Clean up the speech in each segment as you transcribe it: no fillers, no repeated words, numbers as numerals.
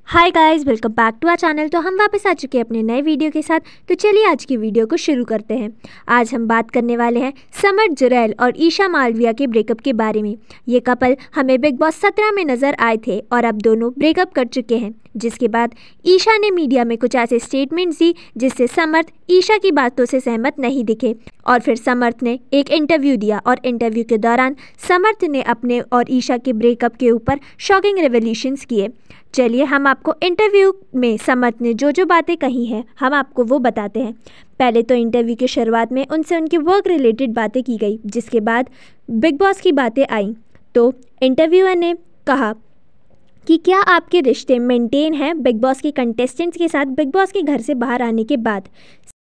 Hi guys, welcome back to our channel. तो हम वापस आ चुके हैं अपने नए वीडियो के साथ। तो चलिए आज की वीडियो को शुरू करते हैं। आज हम बात करने वाले हैं समर्थ जुरैल और ईशा मालविया के ब्रेकअप के बारे में। ये कपल हमें बिग बॉस 17 में नज़र आए थे और अब दोनों ब्रेकअप कर चुके हैं, जिसके बाद ईशा ने मीडिया में कुछ ऐसे स्टेटमेंट्स दी जिससे समर्थ ईशा की बातों से सहमत नहीं दिखे और फिर समर्थ ने एक इंटरव्यू दिया और इंटरव्यू के दौरान समर्थ ने अपने और ईशा के ब्रेकअप के ऊपर शॉकिंग रेवल्यूशंस किए। चलिए हम आपको इंटरव्यू में समर्थ ने जो जो बातें कही हैं हम आपको वो बताते हैं। पहले तो इंटरव्यू की शुरुआत में उनसे उनके वर्क रिलेटेड बातें की गई, जिसके बाद बिग बॉस की बातें आई। तो इंटरव्यूअर ने कहा कि क्या आपके रिश्ते मेंटेन हैं बिग बॉस के कंटेस्टेंट्स के साथ बिग बॉस के घर से बाहर आने के बाद,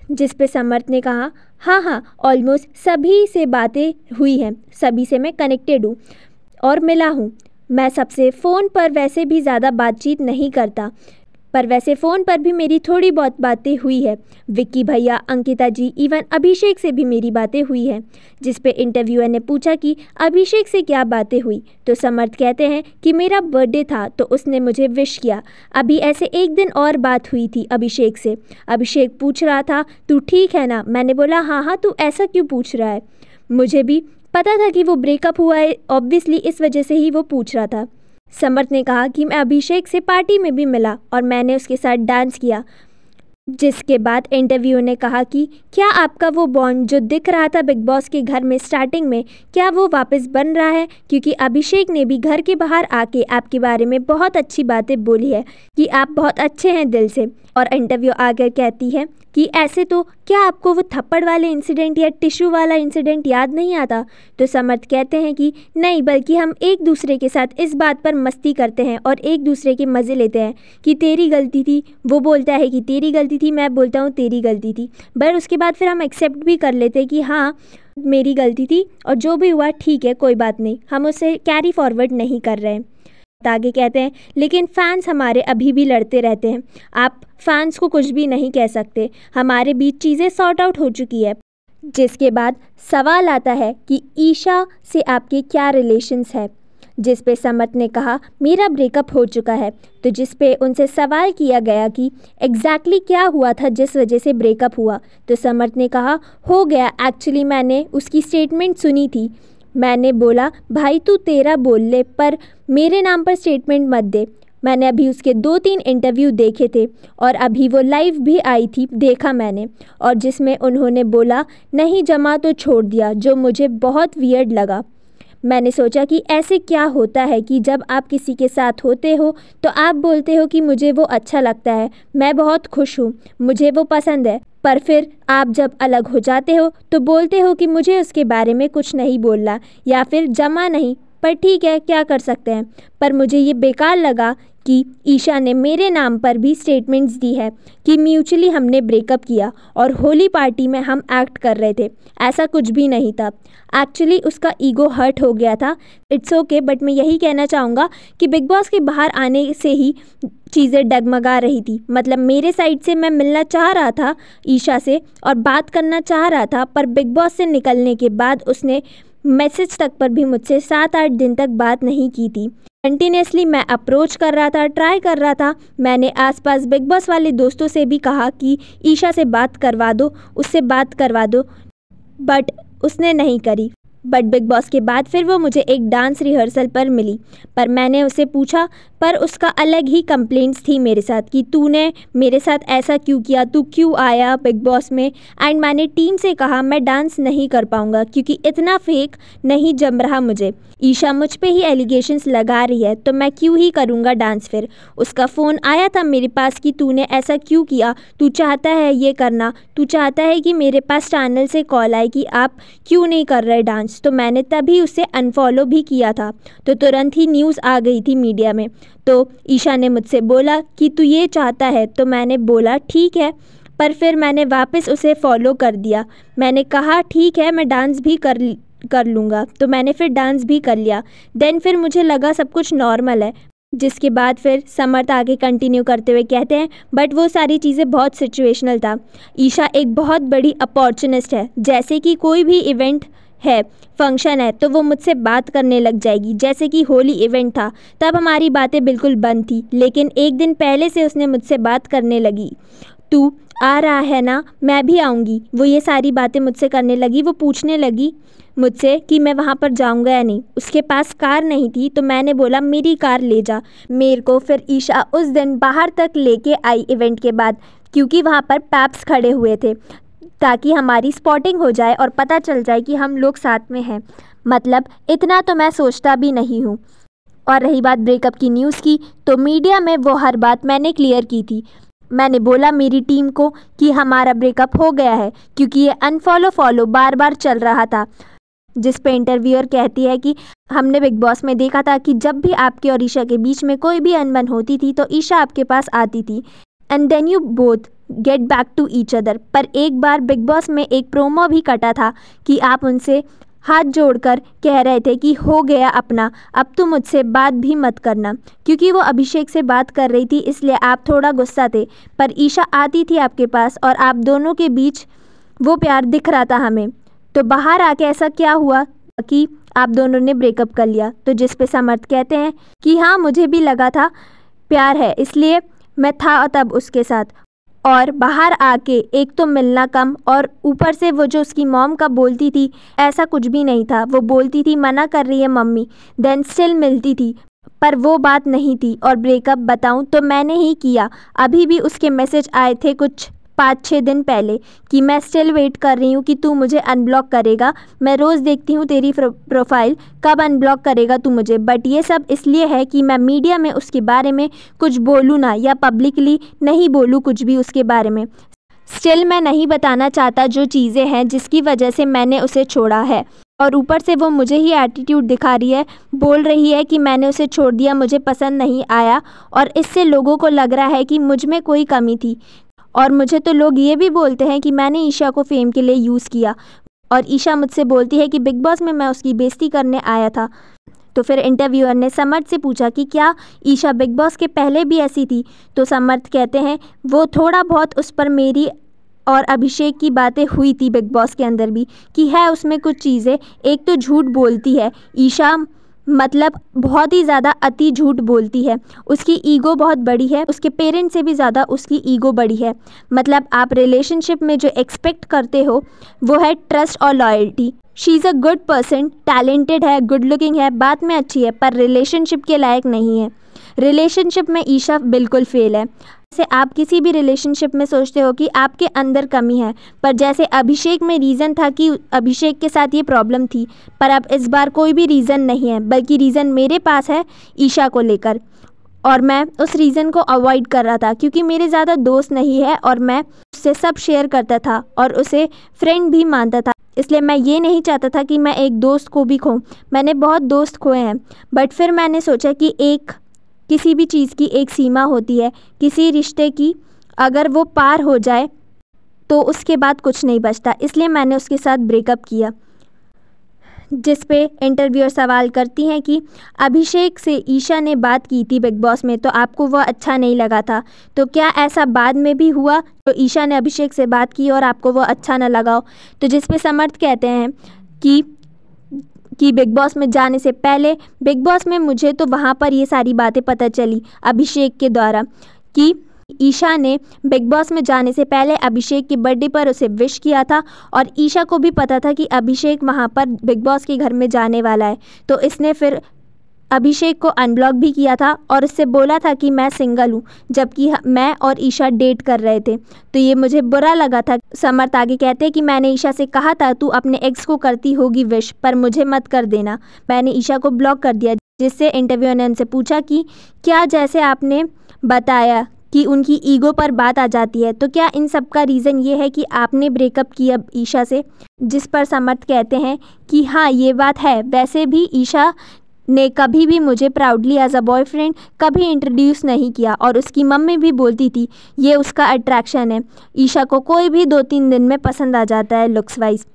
जिस पे समर्थ ने कहा हाँ, ऑलमोस्ट सभी से बातें हुई हैं, सभी से मैं कनेक्टेड हूँ और मिला हूँ। मैं सबसे फ़ोन पर वैसे भी ज़्यादा बातचीत नहीं करता, पर वैसे फ़ोन पर भी मेरी थोड़ी बहुत बातें हुई है। विक्की भैया, अंकिता जी, इवन अभिषेक से भी मेरी बातें हुई हैं। जिस पे इंटरव्यूअर ने पूछा कि अभिषेक से क्या बातें हुई, तो समर्थ कहते हैं कि मेरा बर्थडे था तो उसने मुझे विश किया। अभी ऐसे एक दिन और बात हुई थी अभिषेक से। अभिषेक पूछ रहा था तू ठीक है ना, मैंने बोला हाँ, तू ऐसा क्यों पूछ रहा है। मुझे भी पता था कि वो ब्रेकअप हुआ है, ऑब्वियसली इस वजह से ही वो पूछ रहा था। समर्थ ने कहा कि मैं अभिषेक से पार्टी में भी मिला और मैंने उसके साथ डांस किया। जिसके बाद इंटरव्यू ने कहा कि क्या आपका वो बॉन्ड जो दिख रहा था बिग बॉस के घर में स्टार्टिंग में, क्या वो वापस बन रहा है, क्योंकि अभिषेक ने भी घर के बाहर आके आपके बारे में बहुत अच्छी बातें बोली है कि आप बहुत अच्छे हैं दिल से। और इंटरव्यू आकर कहती है कि ऐसे तो क्या आपको वो थप्पड़ वाले इंसिडेंट या टिश्यू वाला इंसिडेंट याद नहीं आता। तो समर्थ कहते हैं कि नहीं, बल्कि हम एक दूसरे के साथ इस बात पर मस्ती करते हैं और एक दूसरे के मज़े लेते हैं कि तेरी गलती थी। वो बोलता है कि तेरी गलती थी, मैं बोलता हूँ तेरी गलती थी, बट उसके बाद फिर हम एक्सेप्ट भी कर लेते हैं कि हाँ मेरी गलती थी और जो भी हुआ ठीक है, कोई बात नहीं, हम उसे कैरी फॉरवर्ड नहीं कर रहे हैं। आगे कहते हैं लेकिन फैंस हमारे अभी भी लड़ते रहते हैं, आप फैंस को कुछ भी नहीं कह सकते, हमारे बीच चीज़ें सॉर्ट आउट हो चुकी है। जिसके बाद सवाल आता है कि ईशा से आपके क्या रिलेशंस है, जिस पे समर्थ ने कहा मेरा ब्रेकअप हो चुका है। तो जिस पे उनसे सवाल किया गया कि एग्जैक्टली क्या हुआ था जिस वजह से ब्रेकअप हुआ, तो समर्थ ने कहा हो गया, एक्चुअली मैंने उसकी स्टेटमेंट सुनी थी, मैंने बोला भाई तू तेरा बोल ले पर मेरे नाम पर स्टेटमेंट मत दे। मैंने अभी उसके 2-3 इंटरव्यू देखे थे और अभी वो लाइव भी आई थी, देखा मैंने, और जिसमें उन्होंने बोला नहीं जमा तो छोड़ दिया, जो मुझे बहुत वियर्ड लगा। मैंने सोचा कि ऐसे क्या होता है कि जब आप किसी के साथ होते हो तो आप बोलते हो कि मुझे वो अच्छा लगता है, मैं बहुत खुश हूँ, मुझे वो पसंद है, पर फिर आप जब अलग हो जाते हो तो बोलते हो कि मुझे उसके बारे में कुछ नहीं बोलना या फिर जमा नहीं। पर ठीक है, क्या कर सकते हैं। पर मुझे ये बेकार लगा कि ईशा ने मेरे नाम पर भी स्टेटमेंट्स दी है कि म्यूचुअली हमने ब्रेकअप किया और होली पार्टी में हम एक्ट कर रहे थे, ऐसा कुछ भी नहीं था। एक्चुअली उसका ईगो हर्ट हो गया था, इट्स ओके, बट मैं यही कहना चाहूँगा कि बिग बॉस के बाहर आने से ही चीज़ें डगमगा रही थी। मतलब मेरे साइड से मैं मिलना चाह रहा था ईशा से और बात करना चाह रहा था, पर बिग बॉस से निकलने के बाद उसने मैसेज तक पर भी मुझसे 7-8 दिन तक बात नहीं की थी। कंटिन्यूसली मैं अप्रोच कर रहा था, ट्राई कर रहा था। मैंने आसपास बिग बॉस वाले दोस्तों से भी कहा कि ईशा से बात करवा दो, उससे बात करवा दो, बट उसने नहीं करी। बट बिग बॉस के बाद फिर वो मुझे एक डांस रिहर्सल पर मिली, पर मैंने उसे पूछा, पर उसका अलग ही कंप्लेंट्स थी मेरे साथ कि तूने मेरे साथ ऐसा क्यों किया, तू क्यों आया बिग बॉस में। एंड मैंने टीम से कहा मैं डांस नहीं कर पाऊँगा क्योंकि इतना फेक नहीं जम रहा मुझे। ईशा मुझ पे ही एलिगेशंस लगा रही है तो मैं क्यों ही करूँगा डांस। फिर उसका फ़ोन आया था मेरे पास कि तूने ऐसा क्यों किया, तू चाहता है ये करना, तू चाहता है कि मेरे पास चैनल से कॉल आए कि आप क्यों नहीं कर रहे डांस। तो मैंने तभी उसे अनफॉलो भी किया था। तो तुरंत ही न्यूज़ आ गई थी मीडिया में। तो ईशा ने मुझसे बोला कि तू ये चाहता है, तो मैंने बोला ठीक है, पर फिर मैंने वापस उसे फॉलो कर दिया। मैंने कहा ठीक है मैं डांस भी कर लूँगा, तो मैंने फिर डांस भी कर लिया। देन फिर मुझे लगा सब कुछ नॉर्मल है। जिसके बाद फिर समर्थ आगे कंटिन्यू करते हुए कहते हैं बट वो सारी चीज़ें बहुत सिचुएशनल था। ईशा एक बहुत बड़ी अपॉर्चुनिस्ट है, जैसे कि कोई भी इवेंट है, फंक्शन है, तो वो मुझसे बात करने लग जाएगी। जैसे कि होली इवेंट था, तब हमारी बातें बिल्कुल बंद थी, लेकिन एक दिन पहले से उसने मुझसे बात करने लगी। तू आ रहा है ना, मैं भी आऊँगी। वो ये सारी बातें मुझसे करने लगी। वो पूछने लगी मुझसे कि मैं वहाँ पर जाऊँगा या नहीं। उसके पास कार नहीं थी, तो मैंने बोला मेरी कार ले जा मेरे को। फिर ईशा उस दिन बाहर तक लेके आई इवेंट के बाद, क्योंकि वहाँ पर पैप्स खड़े हुए थे, ताकि हमारी स्पॉटिंग हो जाए और पता चल जाए कि हम लोग साथ में हैं। मतलब इतना तो मैं सोचता भी नहीं हूँ। और रही बात ब्रेकअप की न्यूज़ की, तो मीडिया में वो हर बात मैंने क्लियर की थी। मैंने बोला मेरी टीम को कि हमारा ब्रेकअप हो गया है, क्योंकि ये अनफॉलो फॉलो बार बार चल रहा था। जिस पे इंटरव्यूअर कहती है कि हमने बिग बॉस में देखा था कि जब भी आपके और ईशा के बीच में कोई भी अनबन होती थी तो ईशा आपके पास आती थी, and then you both get back to each other. पर एक बार बिग बॉस में एक प्रोमो भी कटा था कि आप उनसे हाथ जोड़कर कह रहे थे कि हो गया अपना, अब तुम मुझसे बात भी मत करना। क्योंकि वो अभिषेक से बात कर रही थी, इसलिए आप थोड़ा गुस्सा थे। पर ईशा आती थी आपके पास और आप दोनों के बीच वो प्यार दिख रहा था हमें। तो बाहर आके ऐसा क्या हुआ कि आप दोनों ने ब्रेकअप कर लिया? तो जिस पे समर्थ कहते हैं कि हाँ, मुझे भी लगा था प्यार है, इसलिए मैं था तब उसके साथ। और बाहर आके एक तो मिलना कम, और ऊपर से वो जो उसकी मॉम का बोलती थी, ऐसा कुछ भी नहीं था। वो बोलती थी मना कर रही है मम्मी, देन स्टिल मिलती थी, पर वो बात नहीं थी। और ब्रेकअप बताऊं तो मैंने ही किया। अभी भी उसके मैसेज आए थे कुछ 5-6 दिन पहले कि मैं स्टिल वेट कर रही हूँ कि तू मुझे अनब्लॉक करेगा। मैं रोज़ देखती हूँ तेरी प्रोफाइल, कब अनब्लॉक करेगा तू मुझे। बट ये सब इसलिए है कि मैं मीडिया में उसके बारे में कुछ बोलूँ ना, या पब्लिकली नहीं बोलूँ कुछ भी उसके बारे में। स्टिल मैं नहीं बताना चाहता जो चीज़ें हैं जिसकी वजह से मैंने उसे छोड़ा है। और ऊपर से वो मुझे ही एटीट्यूड दिखा रही है, बोल रही है कि मैंने उसे छोड़ दिया, मुझे पसंद नहीं आया। और इससे लोगों को लग रहा है कि मुझ में कोई कमी थी। और मुझे तो लोग ये भी बोलते हैं कि मैंने ईशा को फेम के लिए यूज़ किया। और ईशा मुझसे बोलती है कि बिग बॉस में मैं उसकी बेइज्जती करने आया था। तो फिर इंटरव्यूअर ने समर्थ से पूछा कि क्या ईशा बिग बॉस के पहले भी ऐसी थी? तो समर्थ कहते हैं वो थोड़ा बहुत उस पर मेरी और अभिषेक की बातें हुई थी बिग बॉस के अंदर भी, कि है उसमें कुछ चीज़ें। एक तो झूठ बोलती है ईशा, मतलब बहुत ही ज़्यादा अति झूठ बोलती है। उसकी ईगो बहुत बड़ी है, उसके पेरेंट्स से भी ज़्यादा उसकी ईगो बड़ी है। मतलब आप रिलेशनशिप में जो एक्सपेक्ट करते हो वो है ट्रस्ट और loyalty. She is a good person, talented है, गुड लुकिंग है, बात में अच्छी है, पर रिलेशनशिप के लायक नहीं है। रिलेशनशिप में ईशा बिल्कुल फेल है। जैसे आप किसी भी रिलेशनशिप में सोचते हो कि आपके अंदर कमी है, पर जैसे अभिषेक में रीज़न था कि अभिषेक के साथ ये प्रॉब्लम थी, पर अब इस बार कोई भी रीज़न नहीं है, बल्कि रीज़न मेरे पास है ईशा को लेकर। और मैं उस रीज़न को अवॉइड कर रहा था क्योंकि मेरे ज़्यादा दोस्त नहीं है और मैं उससे सब शेयर करता था और उसे फ्रेंड भी मानता था। इसलिए मैं ये नहीं चाहता था कि मैं एक दोस्त को भी खोऊं। मैंने बहुत दोस्त खोए हैं, बट फिर मैंने सोचा कि किसी भी चीज़ की एक सीमा होती है, किसी रिश्ते की अगर वो पार हो जाए तो उसके बाद कुछ नहीं बचता। इसलिए मैंने उसके साथ ब्रेकअप किया। जिस पे इंटरव्यूअर सवाल करती हैं कि अभिषेक से ईशा ने बात की थी बिग बॉस में, तो आपको वह अच्छा नहीं लगा था, तो क्या ऐसा बाद में भी हुआ तो ईशा ने अभिषेक से बात की और आपको वह अच्छा ना लगा हो? तो जिस पे समर्थ कहते हैं कि बिग बॉस में जाने से पहले, बिग बॉस में मुझे तो वहाँ पर ये सारी बातें पता चली अभिषेक के द्वारा कि ईशा ने बिग बॉस में जाने से पहले अभिषेक के बर्थडे पर उसे विश किया था, और ईशा को भी पता था कि अभिषेक वहाँ पर बिग बॉस के घर में जाने वाला है। तो इसने फिर अभिषेक को अनब्लॉक भी किया था और उससे बोला था कि मैं सिंगल हूँ, जबकि मैं और ईशा डेट कर रहे थे। तो ये मुझे बुरा लगा था। समर्थ आगे कहते हैं कि मैंने ईशा से कहा था तू अपने एक्स को करती होगी विश, पर मुझे मत कर देना। मैंने ईशा को ब्लॉक कर दिया। जिससे इंटरव्यूअर ने उनसे पूछा कि क्या जैसे आपने बताया कि उनकी ईगो पर बात आ जाती है, तो क्या इन सब का रीज़न ये है कि आपने ब्रेकअप किया ईशा से? जिस पर समर्थ कहते हैं कि हाँ, ये बात है। वैसे भी ईशा ने कभी भी मुझे प्राउडली एज अ बॉयफ्रेंड कभी इंट्रोड्यूस नहीं किया, और उसकी मम्मी भी बोलती थी ये उसका अट्रैक्शन है। ईशा को कोई भी 2-3 दिन में पसंद आ जाता है लुक्स वाइज।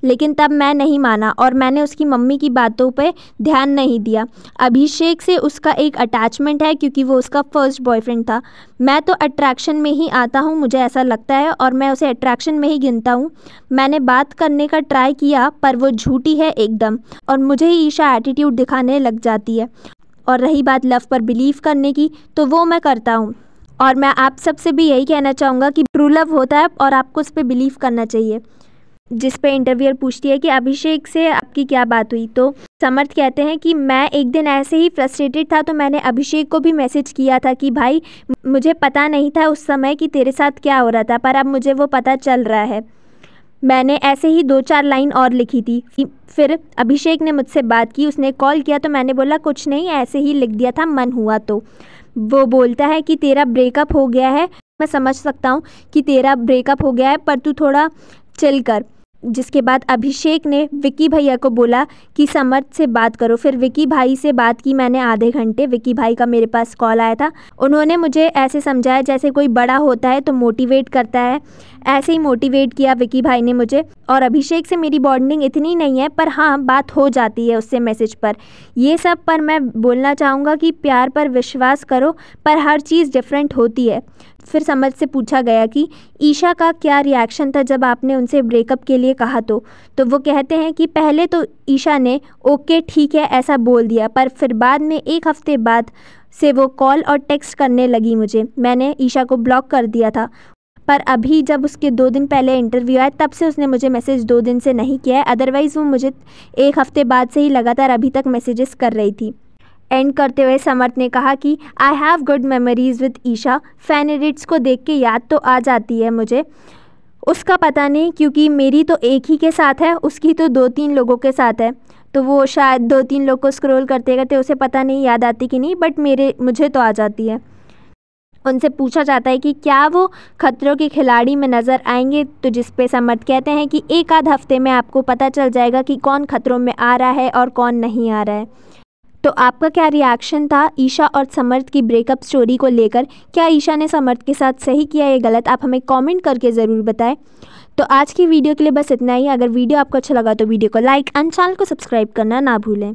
लेकिन तब मैं नहीं माना और मैंने उसकी मम्मी की बातों पे ध्यान नहीं दिया। अभिषेक से उसका एक अटैचमेंट है क्योंकि वो उसका फर्स्ट बॉयफ्रेंड था। मैं तो अट्रैक्शन में ही आता हूँ, मुझे ऐसा लगता है, और मैं उसे अट्रैक्शन में ही गिनता हूँ। मैंने बात करने का ट्राई किया पर वो झूठी है एकदम, और मुझे ही ईशा एटीट्यूड दिखाने लग जाती है। और रही बात लव पर बिलीव करने की, तो वो मैं करता हूँ, और मैं आप सबसे भी यही कहना चाहूँगा कि ट्रू लव होता है और आपको उस पर बिलीव करना चाहिए। जिस पे इंटरव्यूअर पूछती है कि अभिषेक से आपकी क्या बात हुई, तो समर्थ कहते हैं कि मैं एक दिन ऐसे ही फ्रस्ट्रेटेड था तो मैंने अभिषेक को भी मैसेज किया था कि भाई मुझे पता नहीं था उस समय कि तेरे साथ क्या हो रहा था, पर अब मुझे वो पता चल रहा है। मैंने ऐसे ही 2-4 लाइन और लिखी थी। फिर अभिषेक ने मुझसे बात की, उसने कॉल किया तो मैंने बोला कुछ नहीं, ऐसे ही लिख दिया था, मन हुआ तो। वो बोलता है कि तेरा ब्रेकअप हो गया है, मैं समझ सकता हूँ कि तेरा ब्रेकअप हो गया है, पर तू थोड़ा चिल कर। जिसके बाद अभिषेक ने विकी भैया को बोला कि समर्थ से बात करो। फिर विकी भाई से बात की मैंने आधे घंटे। विकी भाई का मेरे पास कॉल आया था। उन्होंने मुझे ऐसे समझाया जैसे कोई बड़ा होता है तो मोटिवेट करता है, ऐसे ही मोटिवेट किया विकी भाई ने मुझे। और अभिषेक से मेरी बॉन्डिंग इतनी नहीं है, पर हाँ बात हो जाती है उससे मैसेज पर। ये सब पर मैं बोलना चाहूँगा कि प्यार पर विश्वास करो, पर हर चीज़ डिफरेंट होती है। फिर समझ से पूछा गया कि ईशा का क्या रिएक्शन था जब आपने उनसे ब्रेकअप के लिए कहा, तो वो कहते हैं कि पहले तो ईशा ने ओके ठीक है ऐसा बोल दिया, पर फिर बाद में 1 हफ्ते बाद से वो कॉल और टेक्स्ट करने लगी मुझे। मैंने ईशा को ब्लॉक कर दिया था, पर अभी जब उसके 2 दिन पहले इंटरव्यू आया तब से उसने मुझे मैसेज 2 दिन से नहीं किया है। अदरवाइज़ वो मुझे 1 हफ्ते बाद से ही लगातार अभी तक मैसेजेस कर रही थी। एंड करते हुए समर्थ ने कहा कि I have good memories with Isha. Fan edits को देख के याद तो आ जाती है मुझे, उसका पता नहीं क्योंकि मेरी तो एक ही के साथ है, उसकी तो 2-3 लोगों के साथ है, तो वो शायद 2-3 लोग को स्क्रॉल करते करते उसे पता नहीं याद आती कि नहीं, बट मुझे तो आ जाती है। उनसे पूछा जाता है कि क्या वो खतरों के खिलाड़ी में नज़र आएंगे, तो जिस पे समर्थ कहते हैं कि 1-आध हफ्ते में आपको पता चल जाएगा कि कौन खतरों में आ रहा है और कौन नहीं आ रहा है। तो आपका क्या रिएक्शन था ईशा और समर्थ की ब्रेकअप स्टोरी को लेकर? क्या ईशा ने समर्थ के साथ सही किया या गलत? आप हमें कमेंट करके ज़रूर बताएं। तो आज की वीडियो के लिए बस इतना ही। अगर वीडियो आपको अच्छा लगा तो वीडियो को लाइक एंड चैनल को सब्सक्राइब करना ना भूलें।